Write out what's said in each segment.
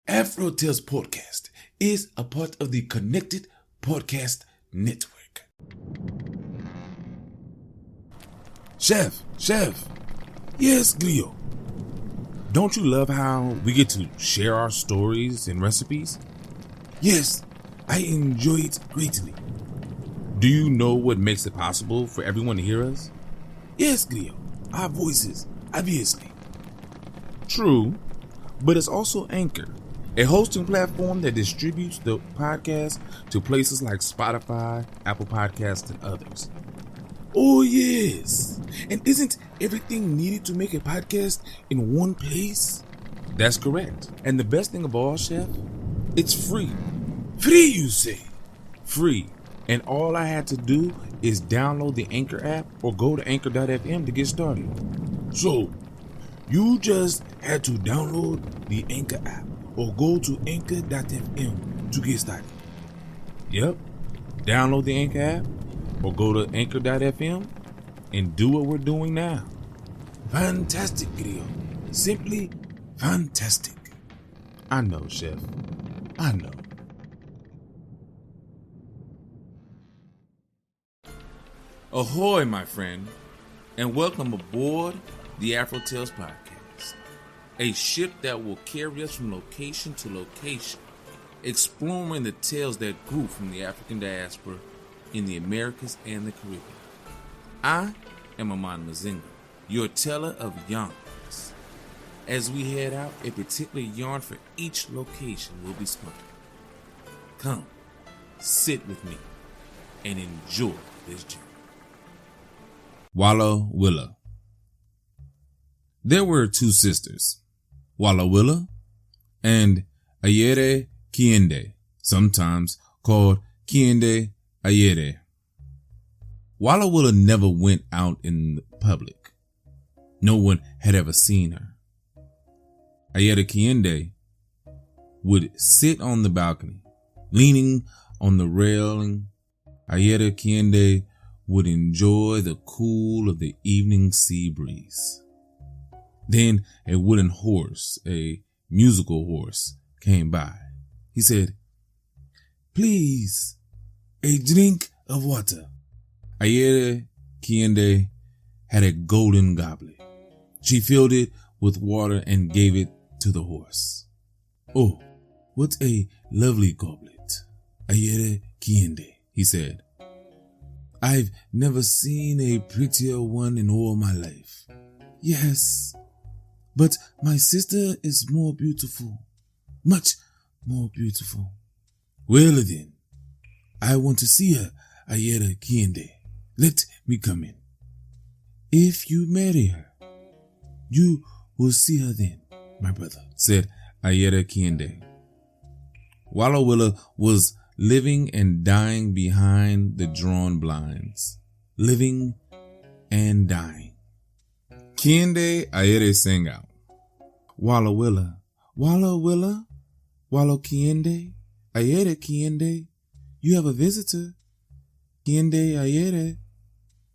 Afro Tales Podcast is a part of the Connected Podcast Network. Chef. Yes, Glio. Don't you love how we get to share our stories and recipes? Yes, I enjoy it greatly. Do you know what makes it possible for everyone to hear us? Yes, Glio. Our voices, obviously. True, but it's also Anchor, a hosting platform that distributes the podcast to places like Spotify, Apple Podcasts, and others. Oh, yes. And isn't everything needed to make a podcast in one place? That's correct. And the best thing of all, Chef, it's free. Free, you say? Free. And all I had to do is download the Anchor app or go to anchor.fm to get started. So, you just had to download the Anchor app or go to anchor.fm to get started. Yep. Download the Anchor app or go to anchor.fm and do what we're doing now. Fantastic, Grio. Simply fantastic. I know, Chef. I know. Ahoy, my friend, and welcome aboard the Afro Tales Podcast, a ship that will carry us from location to location, exploring the tales that grew from the African diaspora in the Americas and the Caribbean. I am Aman Mazinga, your teller of yarns. As we head out, a particular yarn for each location will be spun. Come, sit with me, and enjoy this journey. Walo-Wila. There were two sisters, Walo-Wila and Ayere Kiende, sometimes called Kiende Ayere. Walo-Wila never went out in the public. No one had ever seen her. Ayere Kiende would sit on the balcony, leaning on the railing. Ayere Kiende would enjoy the cool of the evening sea breeze. Then a wooden horse, a musical horse, came by. He said, "Please, a drink of water." Ayere Kiende had a golden goblet. She filled it with water and gave it to the horse. "Oh, what a lovely goblet, Ayere Kiende," he said. "I've never seen a prettier one in all my life." "Yes, but my sister is more beautiful, much more beautiful." "Well then, I want to see her, Ayere Kiende. Let me come in." "If you marry her, you will see her then, my brother," said Ayere Kiende. Walo-Wila was living and dying behind the drawn blinds. Living and dying. Kiende Ayere sang out, "Walo-Wila, Walo-Wila, Walo Kiende, Ayere Kiende, you have a visitor." "Kiende Ayere?"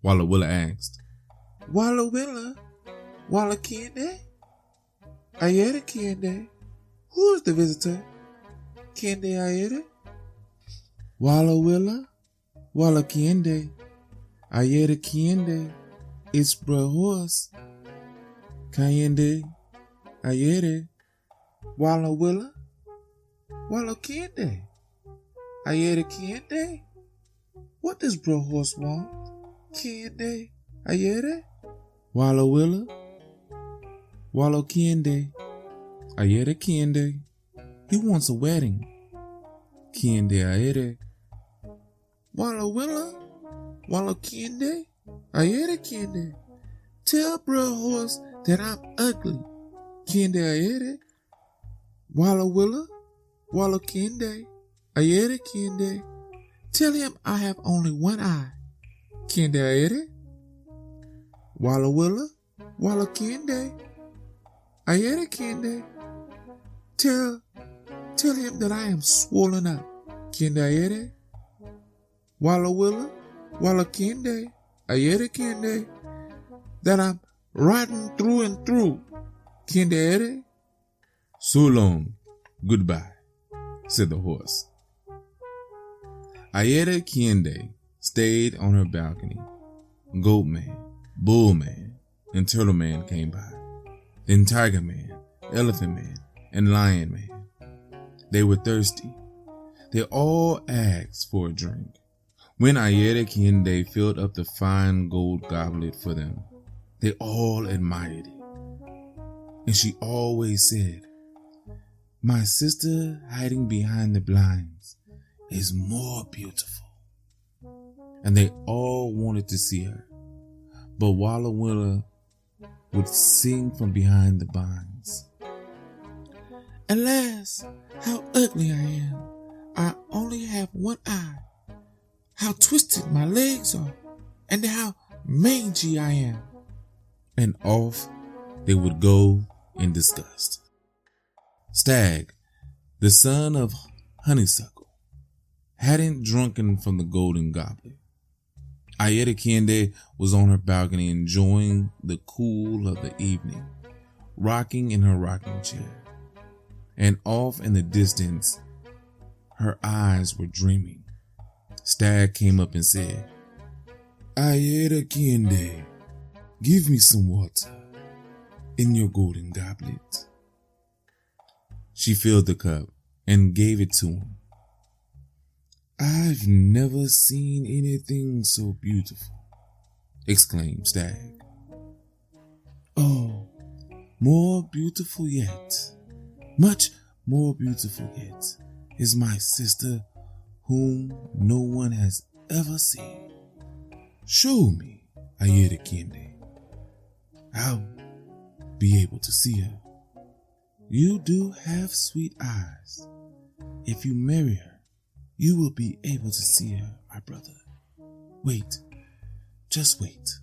Walo-Wila asked. "Walo-Wila, Walo Kiende, Ayere Kiende, who is the visitor?" "Kiende Ayere." "Walo-Wila, Walo Kiende, Ayere Kiende, it's bro horse. Kiende Ayere, Walo-Wila, Walo Kiende, Ayere Kiende, what does bro horse want? Kiende Ayere." "Walo-Wila, Walo Kiende, Ayere Kiende, he wants a wedding." "Kiende Ayere." "Walo-Wila, Walo Kiende, Ayere Kiende, tell bro horse that I'm ugly. Kiende Ayere." "Walo-Wila, Walo Kiende, Ayere Kiende, tell him I have only one eye. Kiende Ayere." "Walo-Wila, Walo Kiende, Ayere Kiende, tell him that I am swollen up. Kiende Ayere." "Walo-Wila, Walo Kiende, Ayere Kiende, that I'm rotten through and through. Kiende Ayere." "So long, Goodbye, said the horse. Ayere Kiende stayed on her balcony. Goat Man, Bull Man, and Turtle Man came by. Then Tiger Man, Elephant Man, and Lion Man. They were thirsty. They all asked for a drink. When Ayere Kiende filled up the fine gold goblet for them, they all admired it. And she always said, "My sister hiding behind the blinds is more beautiful." And they all wanted to see her. But Walo-Wila would sing from behind the blinds. "Alas, how ugly I am. I only have one eye. How twisted my legs are, and how mangy I am." And off they would go in disgust. Stag, the son of Honeysuckle, hadn't drunken from the golden goblet. Ayere Kiende was on her balcony enjoying the cool of the evening, rocking in her rocking chair. And off in the distance, her eyes were dreaming. Stag came up and said, "Ayere Kiende, give me some water in your golden goblet." She filled the cup and gave it to him. "I've never seen anything so beautiful," exclaimed Stag. "Oh, more beautiful yet, much more beautiful yet, is my sister whom no one has ever seen. Show me, Ayere Kiende. I'll be able to see her. You do have sweet eyes. If you marry her, you will be able to see her, my brother. Wait, just wait.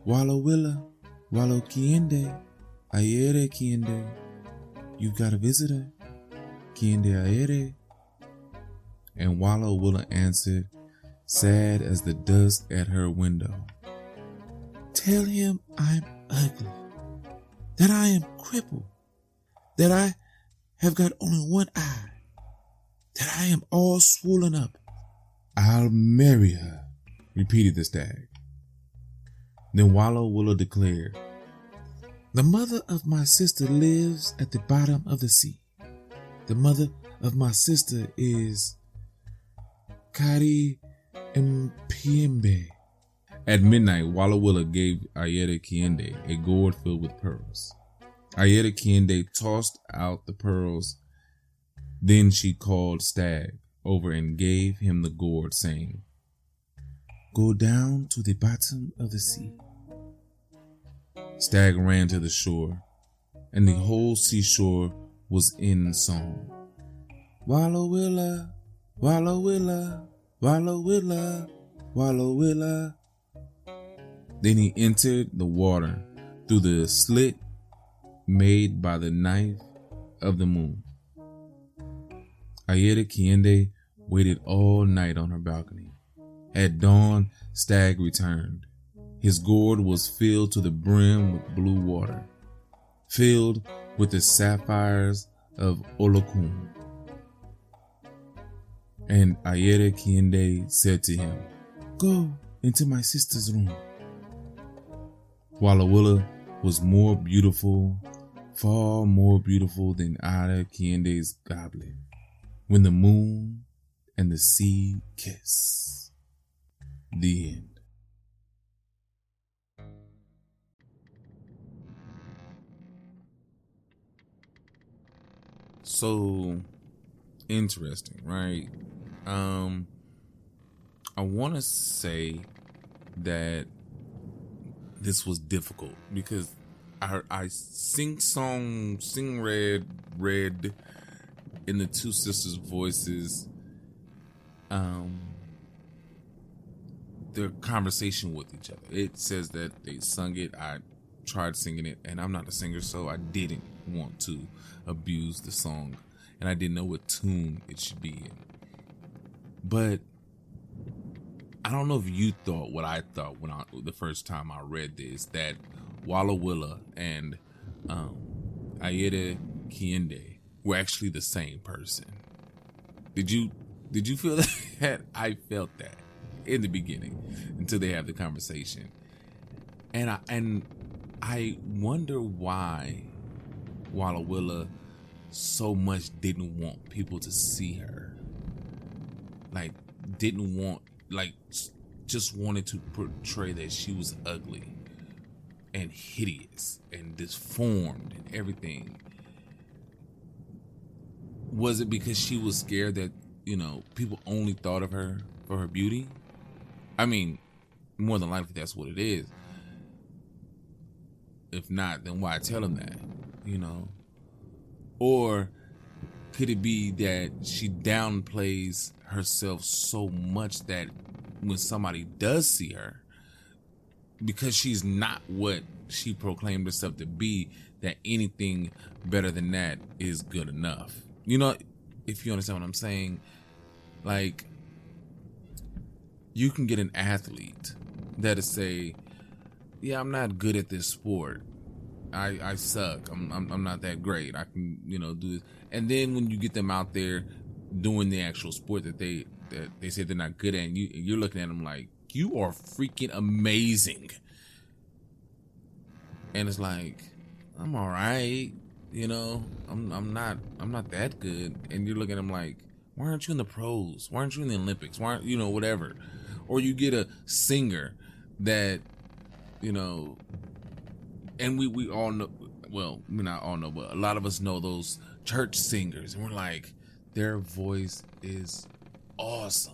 Walo-Wila, Walo-Kiende, Ayere Kiende. You got a visitor, Kiende Ayere." And Walo-Wila answered, sad as the dusk at her window, "Tell him I'm ugly, that I am crippled, that I have got only one eye, that I am all swollen up." "I'll marry her," repeated the stag. Then Walo-Wila declared, "The mother of my sister lives at the bottom of the sea. The mother of my sister is Kari Mpiembe." At midnight, Walo-Wila gave Ayere Kiende a gourd filled with pearls. Ayere Kiende tossed out the pearls. Then she called Stag over and gave him the gourd, saying, "Go down to the bottom of the sea." Stag ran to the shore, and the whole seashore was in song. "Walo-Wila, Walo-Wila, Walo-Wila, Walo-Wila." Then he entered the water through the slit made by the knife of the moon. Ayere Kiende waited all night on her balcony. At dawn, Stag returned. His gourd was filled to the brim with blue water, filled with the sapphires of Olokun. And Ayere Kiende said to him, "Go into my sister's room." Walo-Wila was more beautiful, far more beautiful than Ayere Kiende's goblet. When the moon and the sea kiss. The end. So interesting, right? I want to say that this was difficult because I sing read in the two sisters' voices, their conversation with each other. It says that they sung it. I tried singing it, and I'm not a singer, so I didn't want to abuse the song, and I didn't know what tune it should be in. But I don't know if you thought what I thought the first time I read this, that Walo-Wila and Ayere Kiende were actually the same person. Did you feel that? I felt that in the beginning until they have the conversation. And I wonder why Walo-Wila so much didn't want people to see her. Like, didn't want, like, just wanted to portray that she was ugly and hideous and disformed and everything. Was it because she was scared that, people only thought of her for her beauty? I mean, more than likely that's what it is. If not, then why tell them that, Or could it be that she downplays herself so much that when somebody does see her, because she's not what she proclaimed herself to be, that anything better than that is good enough? If you understand what I'm saying, like, you can get an athlete that'll say, yeah, I'm not good at this sport. I suck. I'm not that great. I can, do this. And then when you get them out there doing the actual sport that they say they're not good at, and you're looking at them like, you are freaking amazing. And it's like, I'm all right. I'm not that good. And you're looking at them like, why aren't you in the pros? Why aren't you in the Olympics? Why aren't, whatever. Or you get a singer that, and we all know, well, we not all know, but a lot of us know those church singers, and we're like, their voice is awesome.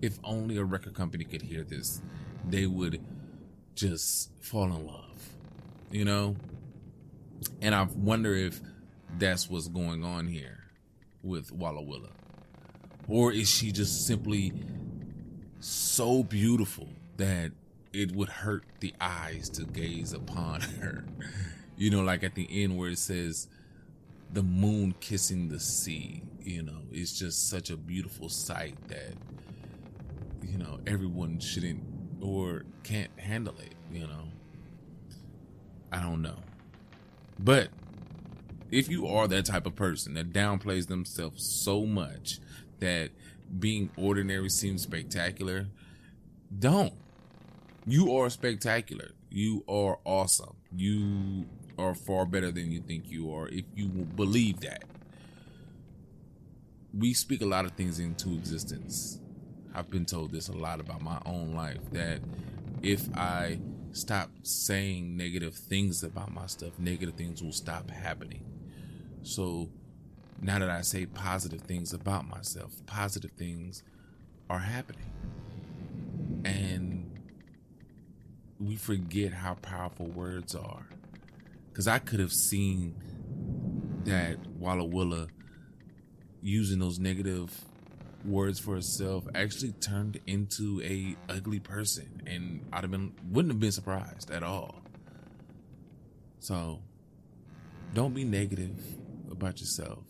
If only a record company could hear this, they would just fall in love, And I wonder if that's what's going on here with Walo-Wila. Or is she just simply so beautiful that it would hurt the eyes to gaze upon her? Like at the end where it says the moon kissing the sea, it's just such a beautiful sight that, everyone shouldn't or can't handle it, I don't know. But if you are that type of person that downplays themselves so much that being ordinary seems spectacular, don't. You are spectacular. You are awesome. You are far better than you think you are, if you believe that. We speak a lot of things into existence. I've been told this a lot about my own life, that if I stop saying negative things about my stuff, negative things will stop happening. So now that I say positive things about myself, positive things are happening. And we forget how powerful words are. Because I could have seen that Walo-Wila using those negative words for herself actually turned into a ugly person, and wouldn't have been surprised at all. So don't be negative about yourself.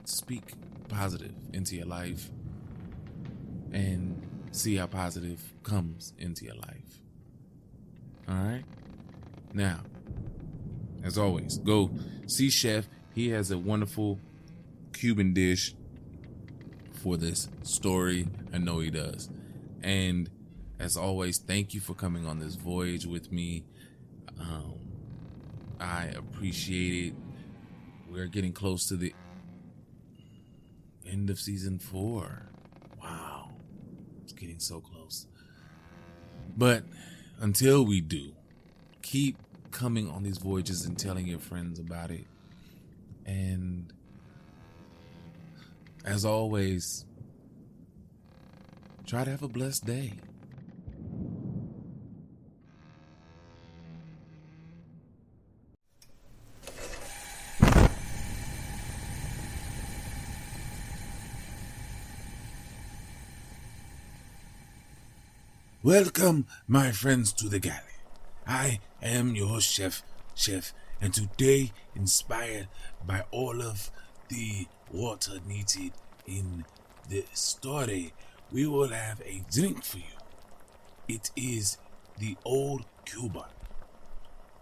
Speak positive into your life and see how positive comes into your life. All right? Now, as always, go see Chef. He has a wonderful Cuban dish for this story. I know he does. And as always, thank you for coming on this voyage with me. I appreciate it. We're getting close to the end of season 4. Wow. It's getting so close. But until we do, keep coming on these voyages and telling your friends about it. And as always, try to have a blessed day. Welcome, my friends, to the Galley. I am your chef, and today, inspired by all of the water needed in the story, we will have a drink for you. It is the Old Cuban,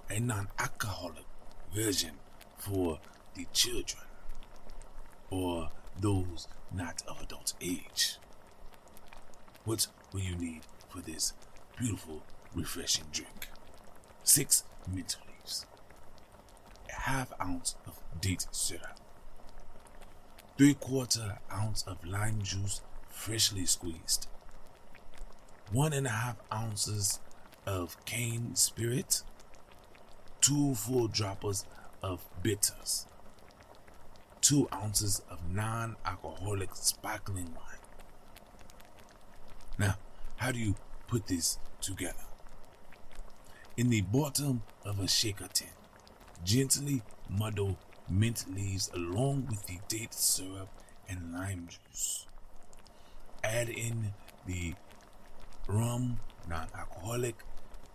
a non-alcoholic version for the children or those not of adult age. What will you need for this beautiful, refreshing drink? 6 mint leaves, a half ounce of date syrup, 3/4 ounce of lime juice freshly squeezed, 1.5 ounces of cane spirit, 2 full droppers of bitters, 2 ounces of non-alcoholic sparkling wine. Now, how do you put this together? In the bottom of a shaker tin, gently muddle mint leaves along with the date syrup and lime juice. Add in the rum, non-alcoholic,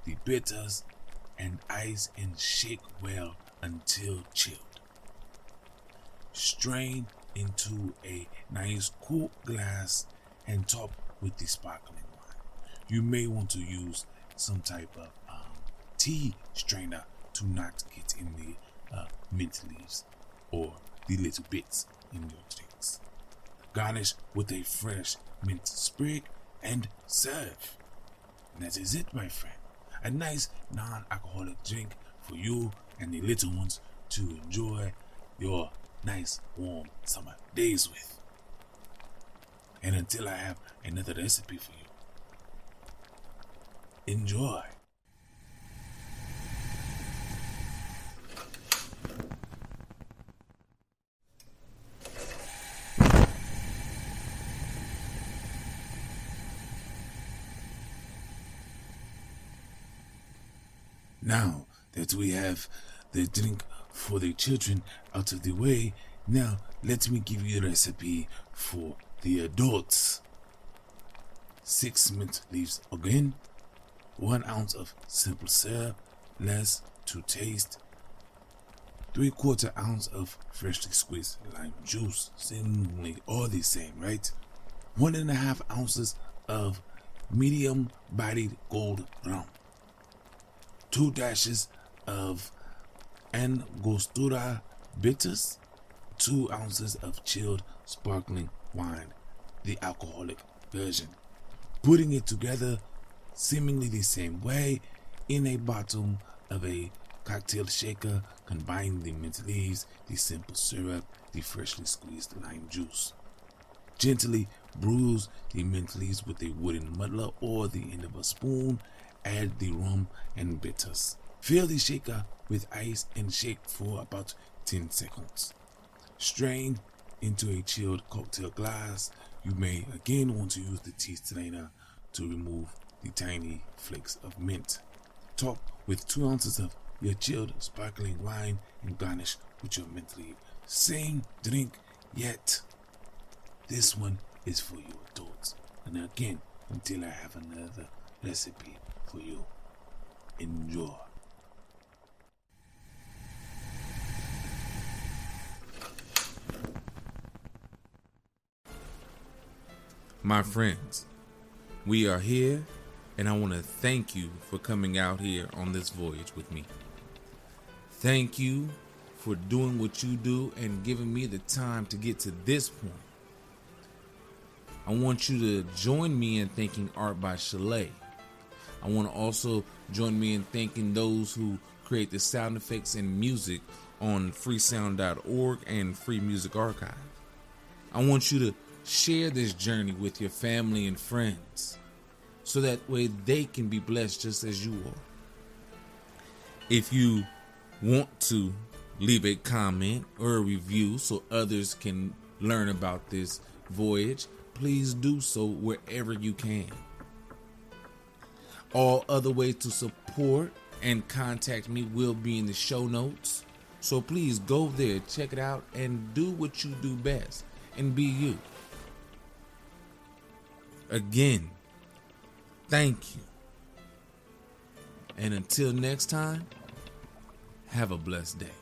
the bitters, and ice and shake well until chilled. Strain into a nice cool glass and top with the sparkling wine. You may want to use some type of tea strainer to not get in the mint leaves or the little bits in your drinks. Garnish with a fresh mint sprig and serve. And that is it, my friend. A nice non-alcoholic drink for you and the little ones to enjoy your nice warm summer days with. And until I have another recipe for you, enjoy. Now that we have the drink for the children out of the way, now let me give you a recipe for the adults. 6 mint leaves again, 1 ounce of simple syrup, less to taste, 3/4 ounce of freshly squeezed lime juice, seemingly all the same, right? 1.5 ounces of medium bodied gold rum, 2 dashes of Angostura bitters, 2 ounces of chilled sparkling wine, the alcoholic version. Putting it together seemingly the same way in a bottom of a cocktail shaker, combine the mint leaves, the simple syrup, the freshly squeezed lime juice. Gently bruise the mint leaves with a wooden muddler or the end of a spoon. Add the rum and bitters. Fill the shaker with ice and shake for about 10 seconds. Strain into a chilled cocktail glass. You may again want to use the tea strainer to remove the tiny flakes of mint. Top with 2 ounces of your chilled sparkling wine and garnish with your mint leaf. Same drink, yet this one is for you adults. And again, until I have another recipe for you, enjoy. My friends, we are here, and I want to thank you for coming out here on this voyage with me. Thank you for doing what you do and giving me the time to get to this point. I want you to join me in thanking Art by Chalet. I want to also join me in thanking those who create the sound effects and music on freesound.org and Free Music Archive. I want you to share this journey with your family and friends so that way they can be blessed just as you are. If you want to leave a comment or a review so others can learn about this voyage, please do so wherever you can. All other ways to support and contact me will be in the show notes. So please go there, check it out, and do what you do best and be you. Again, thank you. And until next time, have a blessed day.